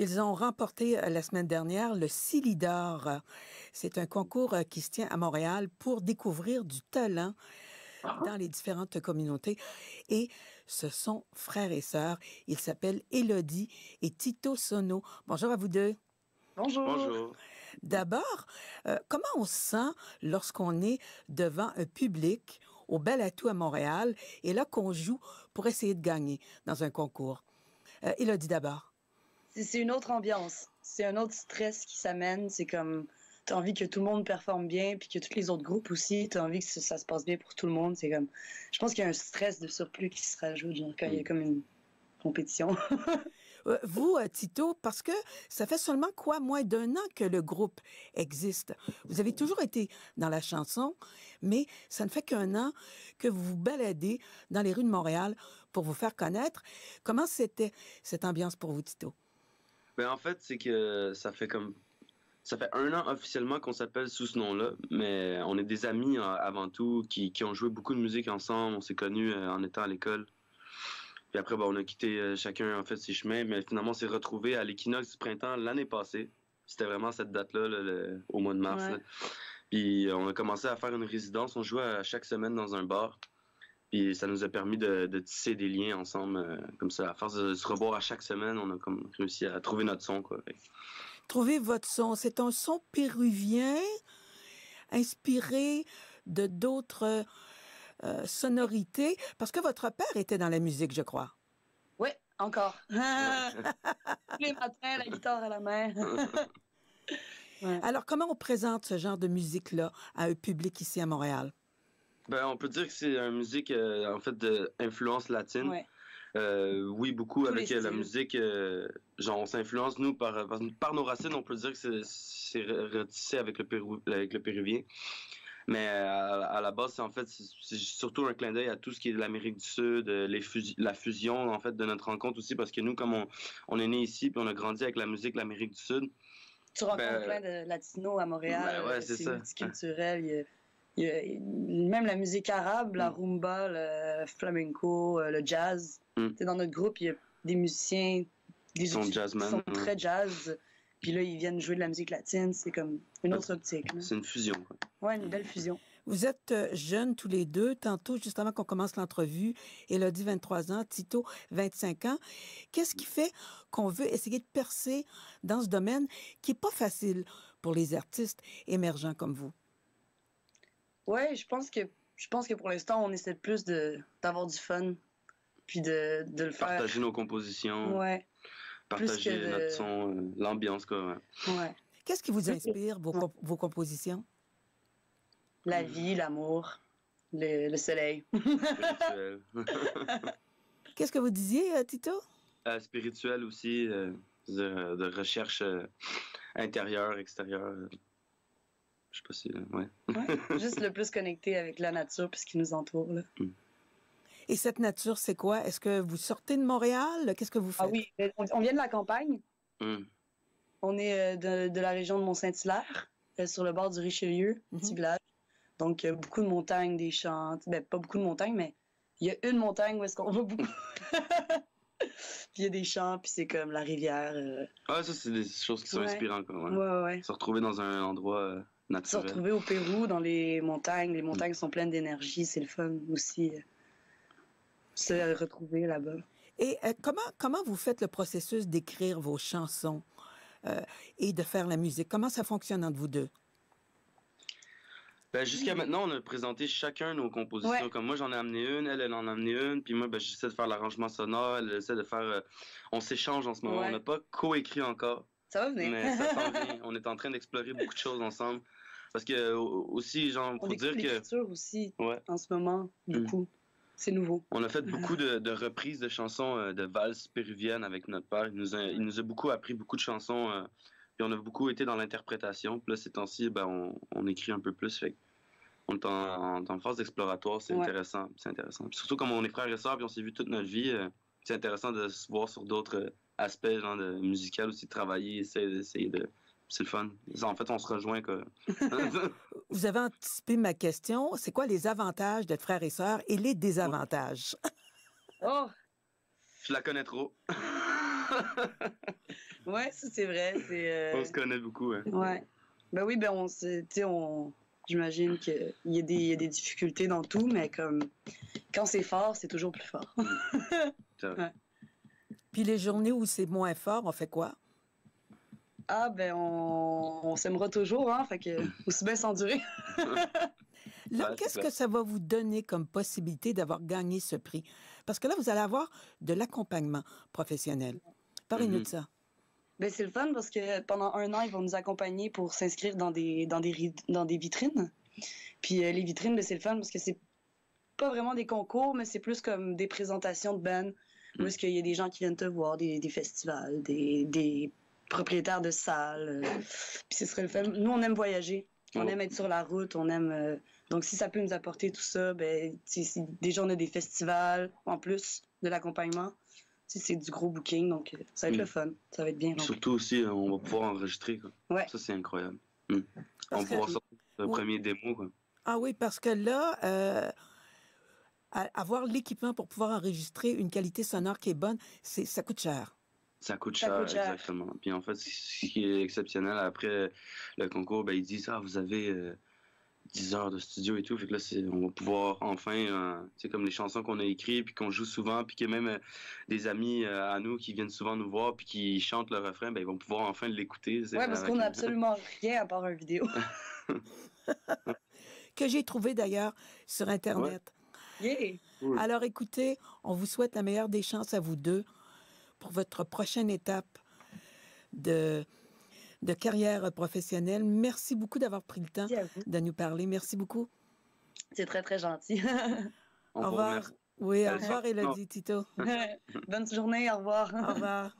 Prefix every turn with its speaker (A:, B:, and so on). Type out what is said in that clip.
A: Ils ont remporté la semaine dernière le Silidor. C'est un concours qui se tient à Montréal pour découvrir du talent dans les différentes communautés. Et ce sont frères et sœurs. Ils s'appellent Élodie et Tito Sono. Bonjour à vous deux.
B: Bonjour.
C: Bonjour.
A: D'abord, comment on se sent lorsqu'on est devant un public au Bel Atout à Montréal et là qu'on joue pour essayer de gagner dans un concours? Élodie d'abord.
B: C'est une autre ambiance. C'est un autre stress qui s'amène. C'est comme, t'as envie que tout le monde performe bien, puis que tous les autres groupes aussi, t'as envie que ça se passe bien pour tout le monde. C'est comme, je pense qu'il y a un stress de surplus qui se rajoute, genre, quand il y a comme une compétition.
A: Vous, Tito, parce que ça fait seulement moins d'1 an que le groupe existe. Vous avez toujours été dans la chanson, mais ça ne fait qu'1 an que vous vous baladez dans les rues de Montréal pour vous faire connaître. Comment c'était cette ambiance pour vous, Tito?
C: Ben en fait, c'est que ça fait 1 an officiellement qu'on s'appelle sous ce nom-là, mais on est des amis avant tout qui ont joué beaucoup de musique ensemble. On s'est connus en étant à l'école. Puis après, on a quitté chacun en fait ses chemins, mais finalement on s'est retrouvés à l'équinoxe du printemps l'année passée. C'était vraiment cette date-là, au mois de mars.
B: Ouais.
C: Là. Puis on a commencé à faire une résidence. On jouait à chaque semaine dans un bar. Puis ça nous a permis de tisser des liens ensemble, comme ça. À force de se revoir à chaque semaine, on a comme réussi à trouver notre son, quoi.
A: Trouvez votre son. C'est un son péruvien inspiré de d'autres sonorités, parce que votre père était dans la musique, je crois.
B: Oui, encore. Tous les matins, la guitare à la main. Ouais.
A: Alors, comment on présente ce genre de musique-là à un public ici à Montréal?
C: Ben, on peut dire que c'est une musique, en fait, d'influence latine.
B: Ouais.
C: Oui, beaucoup
B: Tous
C: avec
B: les
C: la
B: styles.
C: musique, genre on s'influence nous par nos racines. On peut dire que c'est retissé avec le péruvien. Mais à la base, c'est surtout un clin d'œil à tout ce qui est de l'Amérique du Sud, la fusion en fait de notre rencontre aussi, parce que nous, comme on est né ici puis on a grandi avec la musique de l'Amérique du Sud.
B: Tu rencontres plein de latinos à Montréal.
C: Ben ouais, c'est ça.
B: Multiculturel. Il y a même la musique arabe, la rumba, le flamenco, le jazz. Dans notre groupe, il y a des musiciens
C: Qui sont jazzmen.
B: qui sont très jazz. Puis là, ils viennent jouer de la musique latine. C'est comme une autre optique. Là.
C: C'est une fusion, quoi.
B: Ouais, une belle fusion.
A: Vous êtes jeunes tous les deux. Tantôt, juste avant qu'on commence l'entrevue, Élodie, 23 ans, Tito, 25 ans. Qu'est-ce qui fait qu'on veut essayer de percer dans ce domaine qui est pas facile pour les artistes émergents comme vous?
B: Ouais, je pense que pour l'instant, on essaie plus d'avoir du fun. Puis de le faire.
C: Partager nos compositions.
B: Ouais.
C: Partager notre son, l'ambiance, quoi.
B: Ouais.
A: Qu'est-ce qui vous inspire, vos compositions?
B: La vie, l'amour, le soleil.
C: Spirituel.
A: Qu'est-ce que vous disiez, Tito?
C: Spirituel aussi, de recherche intérieure, extérieure. Je sais pas si... ouais.
B: Ouais, juste le plus connecté avec la nature puis ce qui nous entoure. Là.
A: Et cette nature, c'est quoi? Est-ce que vous sortez de Montréal? Qu'est-ce que vous faites?
B: Ah oui, on vient de la campagne.
C: Mm.
B: On est de la région de Mont-Saint-Hilaire, sur le bord du Richelieu, petit village. Donc, beaucoup de montagnes, des champs. Ben, pas beaucoup de montagnes, mais il y a une montagne où est-ce qu'on va beaucoup. Puis il y a des champs, puis c'est comme la rivière.
C: Ah, ça, c'est des choses qui sont inspirantes, quoi.
B: Ouais.
C: Se retrouver dans un endroit naturel.
B: Se retrouver au Pérou, dans les montagnes. Les montagnes sont pleines d'énergie. C'est le fun aussi. Se retrouver là-bas.
A: Et comment vous faites le processus d'écrire vos chansons et de faire la musique? Comment ça fonctionne entre vous deux?
C: Ben, jusqu'à maintenant, on a présenté chacun nos compositions.
B: Ouais.
C: Comme moi, j'en ai amené une, elle en a amené une, puis moi, j'essaie de faire l'arrangement sonore, elle essaie de faire... on s'échange en ce moment.
B: Ouais.
C: On n'a pas coécrit encore,
B: Ça va venir.
C: mais ça s'en vient. On est en train d'explorer beaucoup de choses ensemble. Parce que aussi, genre,
B: On
C: pour dire
B: écoute
C: que...
B: l'écriture aussi,
C: Ouais.
B: en ce moment, beaucoup. C'est nouveau.
C: On a fait beaucoup de reprises de chansons de valses péruviennes avec notre père. Il nous a beaucoup appris beaucoup de chansons. Puis on a beaucoup été dans l'interprétation. Puis là, ces temps-ci, on écrit un peu plus. Fait on est en phase exploratoire. C'est intéressant. C'est intéressant. Puis surtout, comme on est frères et sœurs, puis on s'est vu toute notre vie, c'est intéressant de se voir sur d'autres aspects genre de musical aussi, de travailler, essayer de... C'est le fun. En fait, on se rejoint, quoi.
A: Vous avez anticipé ma question. C'est quoi les avantages d'être frères et sœurs et les désavantages?
B: Oh!
C: Je la connais trop.
B: Ouais, ça, c'est vrai.
C: On se connaît beaucoup. Hein.
B: Ouais. Ben oui, ben j'imagine qu'il y a des difficultés dans tout, mais comme quand c'est fort, c'est toujours plus fort.
C: Ouais.
A: Puis les journées où c'est moins fort, on fait quoi?
B: Ah, ben on s'aimera toujours, hein, fait que aussi bien s'endurer.
A: Là,
C: Ouais,
A: qu'est-ce
C: c'est
A: que ça va vous donner comme possibilité d'avoir gagné ce prix? Parce que là, vous allez avoir de l'accompagnement professionnel. Parlez-nous de ça.
B: Ben c'est le fun parce que pendant 1 an, ils vont nous accompagner pour s'inscrire dans des vitrines. Puis les vitrines, ben, c'est le fun parce que c'est pas vraiment des concours, mais c'est plus comme des présentations de bands. Où est-ce qu'il y a des gens qui viennent te voir, des festivals, des propriétaires de salles. Puis ce serait le fun. Nous, on aime voyager. On aime être sur la route. On aime. Donc, si ça peut nous apporter tout ça, ben, déjà, on a des festivals en plus de l'accompagnement. C'est du gros booking, donc ça va être le fun. Ça va être bien.
C: Surtout aussi, on va pouvoir enregistrer. Quoi.
B: Ouais.
C: Ça, c'est incroyable. On va pouvoir sortir le premier démo. Quoi.
A: Ah oui, parce que là, avoir l'équipement pour pouvoir enregistrer une qualité sonore qui est bonne, ça coûte cher.
C: Ça coûte cher, exactement. Puis en fait, ce qui est exceptionnel, après le concours, ben, ils disent « Ah, vous avez 10 heures de studio et tout. » Fait que là, on va pouvoir enfin, c'est comme les chansons qu'on a écrites, puis qu'on joue souvent, puis qu'il y a même des amis à nous qui viennent souvent nous voir, puis qui chantent le refrain, ben, ils vont pouvoir enfin l'écouter.
B: Ouais, parce qu'on n'a absolument rien à part une vidéo.
A: Que j'ai trouvé d'ailleurs sur Internet.
B: Ouais.
A: Yeah. Alors écoutez, on vous souhaite la meilleure des chances à vous deux pour votre prochaine étape de carrière professionnelle. Merci beaucoup d'avoir pris le temps de nous parler. Merci beaucoup.
B: C'est très, très gentil.
A: Au revoir. Oui, au revoir, Élodie, Tito.
B: Bonne journée, au revoir.
A: Au revoir.